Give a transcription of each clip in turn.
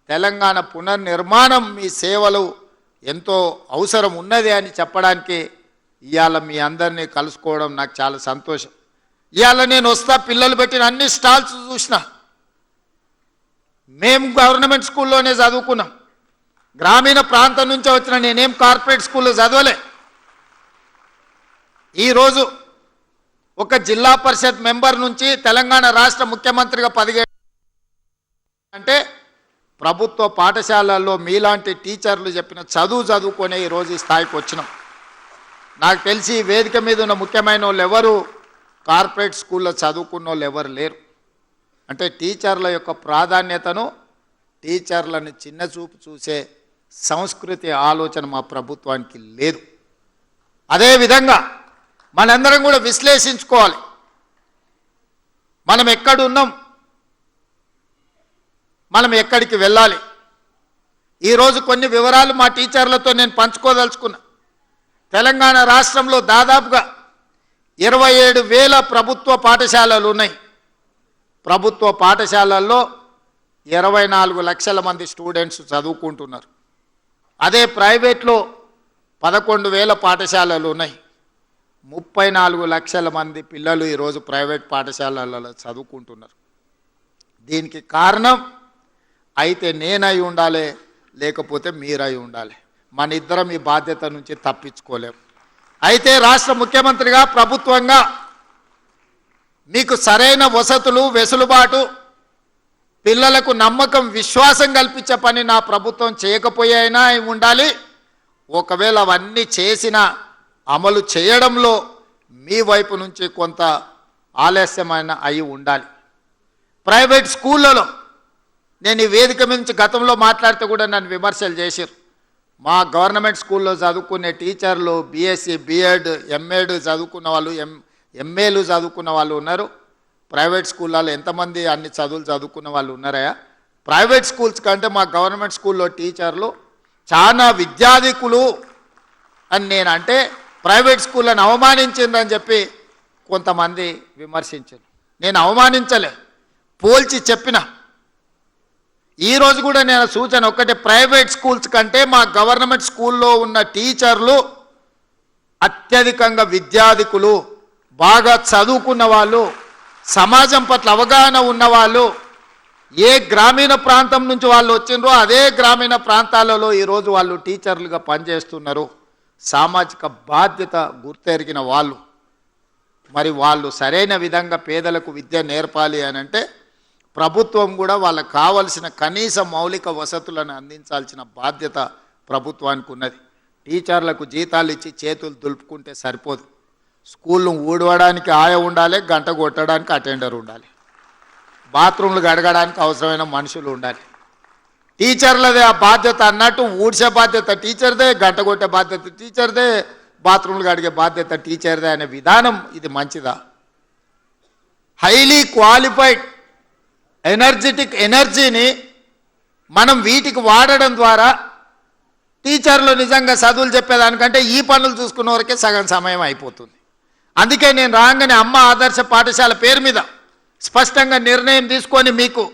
తెలంగాణ పునర్నిర్మాణం మీ సేవలు ఎంతో అవసరం ఉన్నది అని చెప్పడానికి ఇవాళ మీ అందరినీ కలుసుకోవడం నాకు చాలా సంతోషం. ఇవాళ నేను వస్తా పిల్లలు పెట్టిన అన్ని స్టాల్స్ చూసిన. మేము గవర్నమెంట్ స్కూల్లోనే చదువుకున్నాం. గ్రామీణ ప్రాంతం నుంచి వచ్చిన నేనేం కార్పొరేట్ స్కూల్లో చదవలే. ఈరోజు ఒక జిల్లా పరిషత్ మెంబర్ నుంచి తెలంగాణ రాష్ట్ర ముఖ్యమంత్రిగా 17 అంటే ప్రభుత్వ పాఠశాలల్లో మీలాంటి టీచర్లు చెప్పిన చదువుకొని ఈరోజు ఈ స్థాయికి వచ్చినాం. నాకు తెలిసి వేదిక మీద ఉన్న ముఖ్యమైన వాళ్ళు ఎవరు కార్పొరేట్ స్కూల్లో చదువుకున్న వాళ్ళు ఎవరు లేరు. అంటే టీచర్ల యొక్క ప్రాధాన్యతను, టీచర్లను చిన్న చూపు చూసే సంస్కృతి ఆలోచన మా ప్రభుత్వానికి లేదు. అదేవిధంగా మనందరం కూడా విశ్లేషించుకోవాలి. మనం ఎక్కడున్నాం, మనం ఎక్కడికి వెళ్ళాలి. ఈరోజు కొన్ని వివరాలు మా టీచర్లతో నేను పంచుకోదలుచుకున్నా. తెలంగాణ రాష్ట్రంలో దాదాపుగా 27,000 ప్రభుత్వ పాఠశాలలు ఉన్నాయి. ప్రభుత్వ పాఠశాలల్లో 24 లక్షల మంది స్టూడెంట్స్ చదువుకుంటున్నారు. అదే ప్రైవేట్లో 11,000 పాఠశాలలు ఉన్నాయి. 34 లక్షల మంది పిల్లలు ఈరోజు ప్రైవేట్ పాఠశాలలలో చదువుకుంటున్నారు. దీనికి కారణం అయితే నేనై ఉండాలి, లేకపోతే మీరై ఉండాలి. మన ఇద్దరం ఈ బాధ్యత నుంచి తప్పించుకోలేము. అయితే రాష్ట్ర ముఖ్యమంత్రిగా, ప్రభుత్వంగా మీకు సరైన వసతులు, వెసులుబాటు, పిల్లలకు నమ్మకం, విశ్వాసం కల్పించే పని నా ప్రభుత్వం చేయకపోయినా ఉండాలి. ఒకవేళ అవన్నీ చేసినా అమలు చేయడంలో మీ వైపు నుంచి కొంత ఆలస్యమైన అయి ఉండాలి. ప్రైవేట్ స్కూళ్ళలో నేను ఈ వేదిక నుంచి గతంలో మాట్లాడితే కూడా నన్ను విమర్శలు చేశారు. మా గవర్నమెంట్ స్కూల్లో చదువుకునే టీచర్లు బీఎస్సీ, బీఎడ్, ఎంఎడ్ చదువుకున్న వాళ్ళు, ఎంఏలు చదువుకున్న వాళ్ళు ఉన్నారు. ప్రైవేట్ స్కూళ్ళలో ఎంతమంది అన్ని చదువులు చదువుకున్న వాళ్ళు ఉన్నారా? ప్రైవేట్ స్కూల్స్ కంటే మా గవర్నమెంట్ స్కూల్లో టీచర్లు చాలా విద్యాధికులు అని నేను అంటే ప్రైవేట్ స్కూళ్ళని అవమానించిందని చెప్పి కొంతమంది విమర్శించారు. నేను అవమానించలే, పోల్చి చెప్పిన. ఈరోజు కూడా నేను సూచన ఒక్కటే, ప్రైవేట్ స్కూల్స్ కంటే మా గవర్నమెంట్ స్కూల్లో ఉన్న టీచర్లు అత్యధికంగా విద్యాధికులు, బాగా చదువుకున్న వాళ్ళు, సమాజం పట్ల అవగాహన ఉన్నవాళ్ళు. ఏ గ్రామీణ ప్రాంతం నుంచి వాళ్ళు వచ్చిండ్రో అదే గ్రామీణ ప్రాంతాలలో ఈరోజు వాళ్ళు టీచర్లుగా పనిచేస్తున్నారు. సామాజిక బాధ్యత గుర్తెరిగిన వాళ్ళు. మరి వాళ్ళు సరైన విధంగా పేదలకు విద్య నేర్పాలి అని అంటే ప్రభుత్వం కూడా వాళ్ళకు కావలసిన కనీస మౌలిక వసతులను అందించాల్సిన బాధ్యత ప్రభుత్వానికి ఉన్నది. టీచర్లకు జీతాలు ఇచ్చి చేతులు దులుపుకుంటే సరిపోదు. స్కూళ్ళు ఊడవడానికి ఆయ ఉండాలి, గంట కొట్టడానికి అటెండర్ ఉండాలి, బాత్రూమ్లు గడగడానికి అవసరమైన మనుషులు ఉండాలి. టీచర్లదే ఆ బాధ్యత అన్నట్టు ఊడ్చే బాధ్యత టీచర్దే, గంట కొట్టే బాధ్యత టీచర్దే, బాత్రూమ్లు గడిగే బాధ్యత టీచర్దే అనే విధానం ఇది మంచిదా? హైలీ క్వాలిఫైడ్ ఎనర్జెటిక్ ఎనర్జీని మనం వీటికి వాడడం ద్వారా టీచర్లు నిజంగా చదువులు చెప్పేదానికంటే ఈ పనులు చూసుకున్న వరకే సగం సమయం అయిపోతుంది. అందుకే నేను రాగానే అమ్మ ఆదర్శ పాఠశాల పేరు మీద స్పష్టంగా నిర్ణయం తీసుకొని మీకు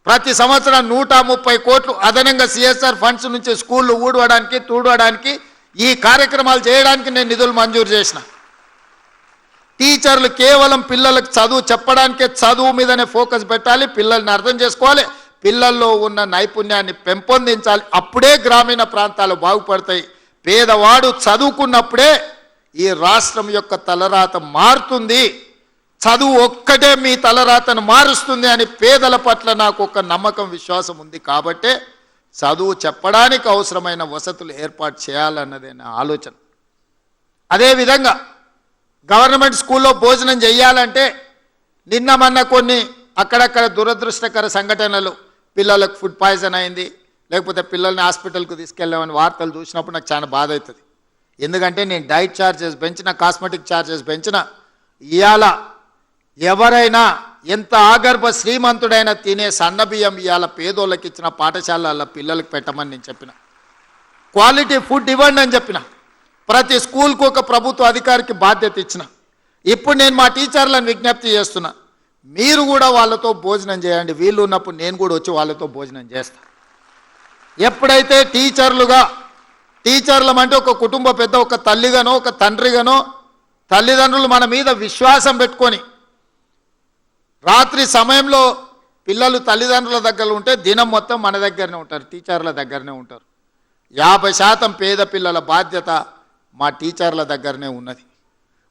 ప్రతి సంవత్సరం 130 కోట్లు అదనంగా సిఎస్ఆర్ ఫండ్స్ నుంచి స్కూళ్ళు ఊడవడానికి, తూడవడానికి, ఈ కార్యక్రమాలు చేయడానికి నేను నిధులు మంజూరు చేసిన. టీచర్లు కేవలం పిల్లలకు చదువు చెప్పడానికే చదువు మీదనే ఫోకస్ పెట్టాలి, పిల్లల్ని అర్థం చేసుకోవాలి, పిల్లల్లో ఉన్న నైపుణ్యాన్ని పెంపొందించాలి. అప్పుడే గ్రామీణ ప్రాంతాలు బాగుపడతాయి. పేదవాడు చదువుకున్నప్పుడే ఈ రాష్ట్రం యొక్క తలరాత మారుతుంది. చదువు ఒక్కటే మీ తలరాతను మారుస్తుంది అని పేదల పట్ల నాకు ఒక నమ్మకం, విశ్వాసం ఉంది. కాబట్టే చదువు చెప్పడానికి అవసరమైన వసతులు ఏర్పాటు చేయాలన్నదే నా ఆలోచన. అదేవిధంగా గవర్నమెంట్ స్కూల్లో భోజనం చేయాలంటే నిన్న మొన్న కొన్ని అక్కడక్కడ దురదృష్టకర సంఘటనలు, పిల్లలకు ఫుడ్ పాయిజన్ అయింది, లేకపోతే పిల్లల్ని హాస్పిటల్కు తీసుకెళ్ళామని వార్తలు చూసినప్పుడు నాకు చాలా బాధ అవుతుంది. ఎందుకంటే నేను డైట్ ఛార్జెస్ పెంచిన, కాస్మెటిక్ ఛార్జెస్ పెంచిన, ఇవాళ ఎవరైనా ఎంత ఆగర్భ శ్రీమంతుడైనా తినే సన్నబియ్యం ఇవాళ పేదోళ్ళకి ఇచ్చిన పాఠశాలల పిల్లలకు పెట్టమని నేను చెప్పిన. క్వాలిటీ ఫుడ్ ఇవ్వండి అని చెప్పిన. ప్రతి స్కూల్కు ఒక ప్రభుత్వ అధికారికి బాధ్యత ఇచ్చిన. ఇప్పుడు నేను మా టీచర్లను విజ్ఞప్తి చేస్తున్నా, మీరు కూడా వాళ్ళతో భోజనం చేయండి. వీళ్ళు ఉన్నప్పుడు నేను కూడా వచ్చి వాళ్ళతో భోజనం చేస్తాను. ఎప్పుడైతే టీచర్లం అంటే ఒక కుటుంబ పెద్ద, ఒక తల్లిగానో ఒక తండ్రిగానో తల్లిదండ్రులు మన మీద విశ్వాసం పెట్టుకొని రాత్రి సమయంలో పిల్లలు తల్లిదండ్రుల దగ్గర ఉంటే దినం మొత్తం మన దగ్గరనే ఉంటారు, టీచర్ల దగ్గరనే ఉంటారు. 50% పేద పిల్లల బాధ్యత మా టీచర్ల దగ్గరనే ఉన్నది.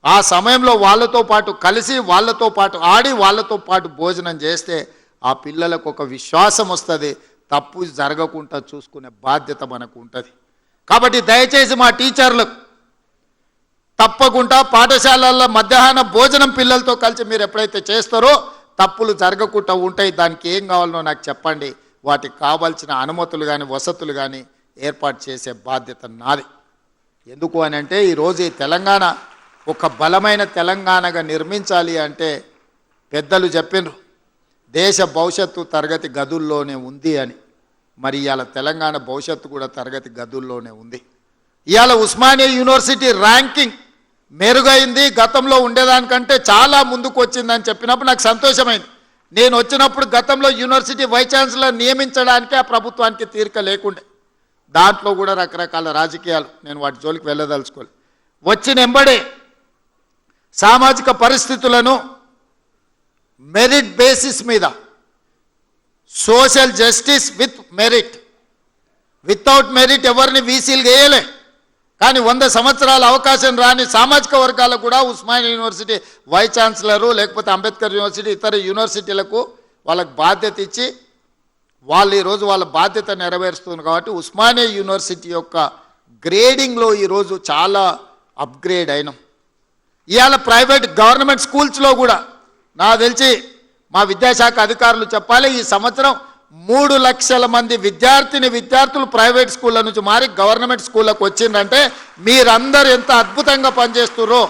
ఆ సమయంలో వాళ్ళతో పాటు కలిసి, వాళ్ళతో పాటు ఆడి, వాళ్ళతో పాటు భోజనం చేస్తే ఆ పిల్లలకు ఒక విశ్వాసం వస్తుంది, తప్పు జరగకుండా చూసుకునే బాధ్యత మనకు ఉంటుంది. కాబట్టి దయచేసి మా టీచర్లకు తప్పకుండా పాఠశాలల్లో మధ్యాహ్న భోజనం పిల్లలతో కలిసి మీరు ఎప్పుడైతే చేస్తారో తప్పులు జరగకుండా ఉంటాయి. దానికి ఏం కావాలనో నాకు చెప్పండి, వాటికి కావాల్సిన అనుమతులు కానీ వసతులు కానీ ఏర్పాటు చేసే బాధ్యత నాది. ఎందుకు అని అంటే ఈరోజు ఈ తెలంగాణ ఒక బలమైన తెలంగాణగా నిర్మించాలి అంటే పెద్దలు చెప్పినారు దేశ భవిష్యత్తు తరగతి గదుల్లోనే ఉంది అని. మరి ఇవాళ తెలంగాణ భవిష్యత్తు కూడా తరగతి గదుల్లోనే ఉంది. ఇవాళ ఉస్మానియా యూనివర్సిటీ ర్యాంకింగ్ మెరుగైంది, గతంలో ఉండేదానికంటే చాలా ముందుకు వచ్చిందని చెప్పినప్పుడు నాకు సంతోషమైంది. నేను వచ్చినప్పుడు గతంలో యూనివర్సిటీ వైస్ ఛాన్సలర్ నియమించడానికి ఆ ప్రభుత్వానికి తీరిక లేకుండే. దాంట్లో కూడా రకరకాల రాజకీయాలు, నేను వాటి జోలికి వెళ్ళదలుచుకోలేదు. వచ్చిన ఎంబడే సామాజిక పరిస్థితులను మెరిట్ బేసిస్ మీద, social justice with merit, without merit ఎవరిని వీసీలు వేయలే. కానీ 100 సంవత్సరాల అవకాశం రాని సామాజిక వర్గాలకు కూడా ఉస్మానియా యూనివర్సిటీ వైస్ ఛాన్సలరు లేకపోతే అంబేద్కర్ యూనివర్సిటీ ఇతర యూనివర్సిటీలకు వాళ్ళకు బాధ్యత ఇచ్చి వాళ్ళు ఈరోజు వాళ్ళ బాధ్యత నెరవేరుస్తున్నారు. కాబట్టి ఉస్మానియా యూనివర్సిటీ యొక్క గ్రేడింగ్లో ఈరోజు చాలా అప్గ్రేడ్ అయినాం. ఇవాళ ప్రైవేట్ గవర్నమెంట్ స్కూల్స్లో కూడా నాకు తెలిసి మా విద్యాశాఖ అధికారులు చెప్పాలి, ఈ సంవత్సరం 3 లక్షల మంది విద్యార్థులు ప్రైవేట్ స్కూళ్ళ నుంచి మారి గవర్నమెంట్ స్కూళ్ళకు వచ్చిందంటే మీరందరూ ఎంత అద్భుతంగా పనిచేస్తున్నారో.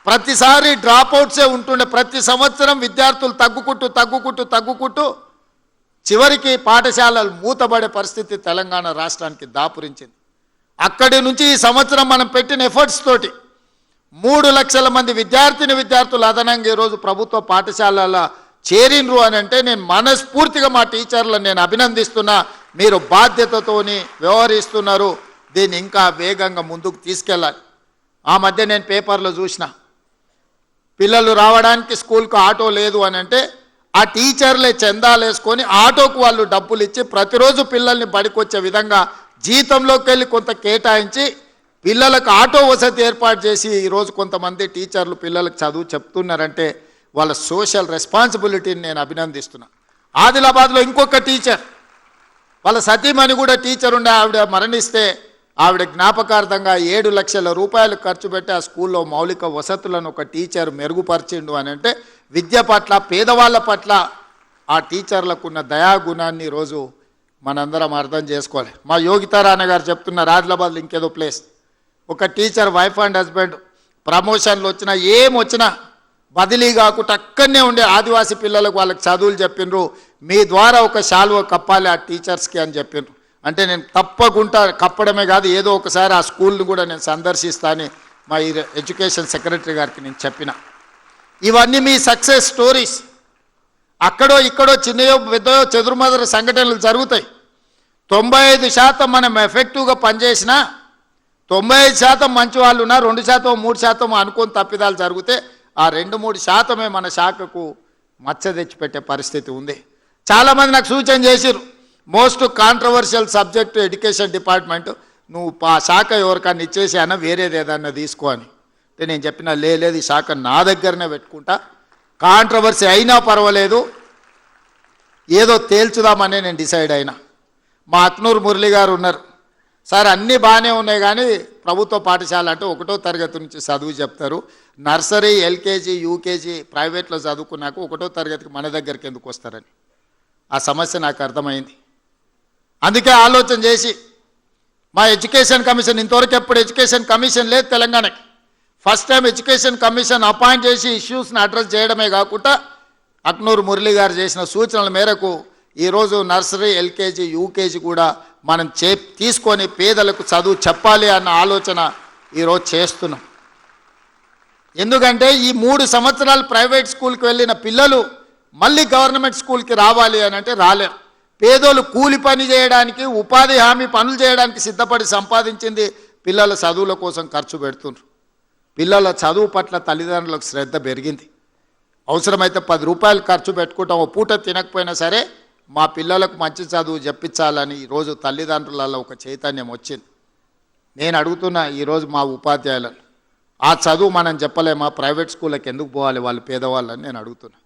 ప్రతిసారి డ్రాప్అవుట్సే ఉంటుండే, ప్రతి సంవత్సరం విద్యార్థులు తగ్గుకుంటూ చివరికి పాఠశాలలు మూతబడే పరిస్థితి తెలంగాణ రాష్ట్రానికి దాపురించింది. అక్కడి నుంచి ఈ సంవత్సరం మనం పెట్టిన ఎఫర్ట్స్ తోటి 3 లక్షల మంది విద్యార్థులు అదనంగా ఈరోజు ప్రభుత్వ పాఠశాలల చేరినరు అని అంటే నేను మనస్ఫూర్తిగా మా టీచర్లను నేను అభినందిస్తున్నా. మీరు బాధ్యతతోని వ్యవహరిస్తున్నారు, దీన్ని ఇంకా వేగంగా ముందుకు తీసుకెళ్ళాలి. ఆ మధ్య నేను పేపర్లో చూసిన పిల్లలు రావడానికి స్కూల్కు ఆటో లేదు అని అంటే ఆ టీచర్లే చందాలు వేసుకొని ఆటోకు వాళ్ళు డబ్బులు ఇచ్చి ప్రతిరోజు పిల్లల్ని బడికి వచ్చే విధంగా జీతంలోకి వెళ్ళి కొంత కేటాయించి పిల్లలకు ఆటో వసతి ఏర్పాటు చేసి ఈరోజు కొంతమంది టీచర్లు పిల్లలకు చదువు చెప్తున్నారంటే వాళ్ళ సోషల్ రెస్పాన్సిబిలిటీని నేను అభినందిస్తున్నా. ఆదిలాబాద్లో ఇంకొక టీచర్, వాళ్ళ సతీమణి కూడా టీచర్ ఉండే, ఆవిడ మరణిస్తే ఆవిడ జ్ఞాపకార్థంగా 7 లక్షల రూపాయలు ఖర్చు పెట్టి ఆ స్కూల్లో మౌలిక వసతులను ఒక టీచర్ మెరుగుపరిచిండు అని అంటే విద్య పట్ల, పేదవాళ్ళ పట్ల ఆ టీచర్లకు ఉన్న దయాగుణాన్ని ఈరోజు మనందరం అర్థం చేసుకోవాలి. మా యోగితారాయణ గారు చెప్తున్నారు, ఆదిలాబాద్లో ఇంకేదో ప్లేస్, ఒక టీచర్ వైఫ్ అండ్ హస్బెండ్ ప్రమోషన్లు వచ్చినా ఏమొచ్చినా బదిలీ కాకుండా అక్కడనే ఉండే ఆదివాసీ పిల్లలకు వాళ్ళకి చదువులు చెప్పిండ్రు, మీ ద్వారా ఒక శాలువ కప్పాలి ఆ టీచర్స్కి అని చెప్పిండ్రు. అంటే నేను తప్పకుండా కప్పడమే కాదు, ఏదో ఒకసారి ఆ స్కూల్ని కూడా నేను సందర్శిస్తానని మా ఎడ్యుకేషన్ సెక్రటరీ గారికి నేను చెప్పిన. ఇవన్నీ మీ సక్సెస్ స్టోరీస్. అక్కడో ఇక్కడో చిన్నయో పెద్దయో చెదురుమదురు సంఘటనలు జరుగుతాయి. 95% మనం ఎఫెక్టివ్గా పనిచేసినా 95% మంచి వాళ్ళు ఉన్నా 2% 3% అనుకోని తప్పిదాలు జరిగితే ఆ 2-3% మన శాఖకు మచ్చ తెచ్చిపెట్టే పరిస్థితి ఉంది. చాలామంది నాకు సూచన చేసిరు, most controversial subject education department, నువ్వు ఆ శాఖ ఎవరికన్నా ఇచ్చేసి అన్న వేరేది ఏదన్నా తీసుకో అని. అంటే నేను చెప్పిన లేదు, ఈ శాఖ నా దగ్గరనే పెట్టుకుంటా, కాంట్రవర్సీ అయినా పర్వాలేదు, ఏదో తేల్చుదామని నేను డిసైడ్ అయినా. మా అత్నూరు మురళి గారు ఉన్నారు, సార్ అన్నీ బాగానే ఉన్నాయి కానీ ప్రభుత్వ పాఠశాల అంటే 1వ తరగతి నుంచి చదువు చెప్తారు, నర్సరీ ఎల్కేజీ యూకేజీ ప్రైవేట్లో చదువుకున్నాక 1వ తరగతికి మన దగ్గరికి ఎందుకు వస్తారని ఆ సమస్య నాకు అర్థమైంది. అందుకే ఆలోచన చేసి మా ఎడ్యుకేషన్ కమిషన్, ఇంతవరకు ఎప్పుడు ఎడ్యుకేషన్ కమిషన్ లేదు తెలంగాణకి, first time education commission appoint చేసి ఇష్యూస్ని అడ్రస్ చేయడమే కాకుండా అక్నూరు మురళి గారు చేసిన సూచనల మేరకు ఈరోజు నర్సరీ ఎల్కేజీ యూకేజీ కూడా మనం తీసుకొని పేదలకు చదువు చెప్పాలి అన్న ఆలోచన ఈరోజు చేస్తున్నాం. ఎందుకంటే ఈ 3 సంవత్సరాలు ప్రైవేట్ స్కూల్కి వెళ్ళిన పిల్లలు మళ్ళీ గవర్నమెంట్ స్కూల్కి రావాలి అని అంటే రాలేరు. పేదోళ్ళు కూలి పని చేయడానికి ఉపాధి హామీ పనులు చేయడానికి సిద్ధపడి సంపాదించింది పిల్లల చదువుల కోసం ఖర్చు పెడుతున్నారు. పిల్లల చదువు పట్ల తల్లిదండ్రులకు శ్రద్ధ పెరిగింది. అవసరమైతే 10 రూపాయలు ఖర్చు పెట్టుకుంటాం, ఓ పూట తినకపోయినా సరే మా పిల్లలకు మంచి చదువు చెప్పించాలని ఈరోజు తల్లిదండ్రులలో ఒక చైతన్యం వచ్చింది. నేను అడుగుతున్నా ఈరోజు మా ఉపాధ్యాయులను, ఆ చదువు మనం చెప్పలేమా? ప్రైవేట్ స్కూళ్ళకి ఎందుకు పోవాలి వాళ్ళు పేదవాళ్ళని నేను అడుగుతున్నా.